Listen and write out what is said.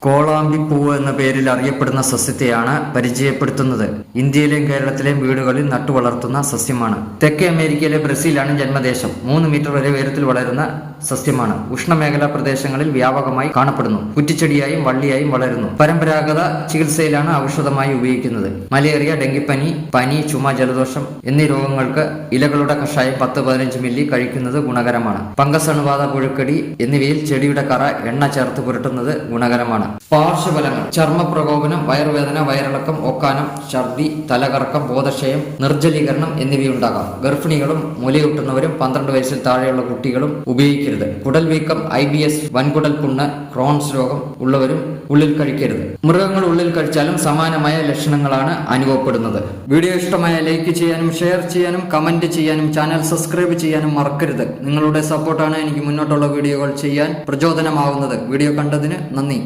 കോളാമ്പിപ്പൂവ് എന്ന പേരിൽ അറിയപ്പെടുന്ന സസ്യത്തെയാണ് പരിചയപ്പെടുത്തുന്നത്. ഇന്ത്യയിലെയും കേരളത്തിലെയും വീടുകളിൽ നട്ടുവളർത്തുന്ന സസ്യമാണ്. തെക്കേ അമേരിക്കയിലെ ബ്രസീലാണ് ജന്മദേശം. 3 മീറ്റർ വരെ ഉയരത്തിൽ വളരുന്ന സസ്യമാണ്. ഉഷ്ണമേഖലാ പ്രദേശങ്ങളിൽ വ്യാപകമായി കാണപ്പെടുന്നു. കുറ്റിച്ചെടിയായും വള്ളിയായും വളരുന്നു. പരമ്പരാഗത ചികിത്സയിലാണ് ഔഷധമായി ഉപയോഗിക്കുന്നത്. മലേറിയ, ഡെങ്കിപ്പനി, പനി, ചുമ, ജലദോഷം എന്നീ രോഗങ്ങൾക്ക് ഇലകളുടെ കഷായം 10-15 മില്ലി കഴിക്കുന്നത് ഗുണകരമാണ്. ഫംഗസ്, അണുബാധ, പുഴുക്കടി എന്നിവയിൽ ചെടിയുടെ കറ എണ്ണ ചേർത്ത് പുരട്ടുന്നത് ഗുണകരമാണ്. പാർശ്വഫലങ്ങൾ: ചർമ്മപ്രകോപനം, വയറുവേദന, വയറിളക്കം, ഓക്കാനം, ഛർദി, തലകറക്കം, ബോധക്ഷയം, നിർജ്ജലീകരണം എന്നിവയുണ്ടാകാം. ഗർഭിണികളും മുലയൂട്ടുന്നവരും 12 വയസ്സിൽ താഴെയുള്ള കുട്ടികളും ഉപയോഗിക്കരുത്. കുടൽ വീക്കം, IBS, വൻകുടൽ പുണ്ണ്, ക്രോൺസ് രോഗം ഉള്ളവരും ഉള്ളിൽ കഴിക്കരുത്. മൃഗങ്ങൾ ഉള്ളിൽ കഴിച്ചാലും സമാനമായ ലക്ഷണങ്ങളാണ് അനുഭവപ്പെടുന്നത്. വീഡിയോ ഇഷ്ടമായ ലൈക്ക് ചെയ്യാനും ഷെയർ ചെയ്യാനും കമന്റ് ചെയ്യാനും ചാനൽ സബ്സ്ക്രൈബ് ചെയ്യാനും മറക്കരുത്. നിങ്ങളുടെ സപ്പോർട്ടാണ് എനിക്ക് മുന്നോട്ടുള്ള വീഡിയോകൾ ചെയ്യാൻ പ്രചോദനമാവുന്നത്. വീഡിയോ കണ്ടതിന് നന്ദി.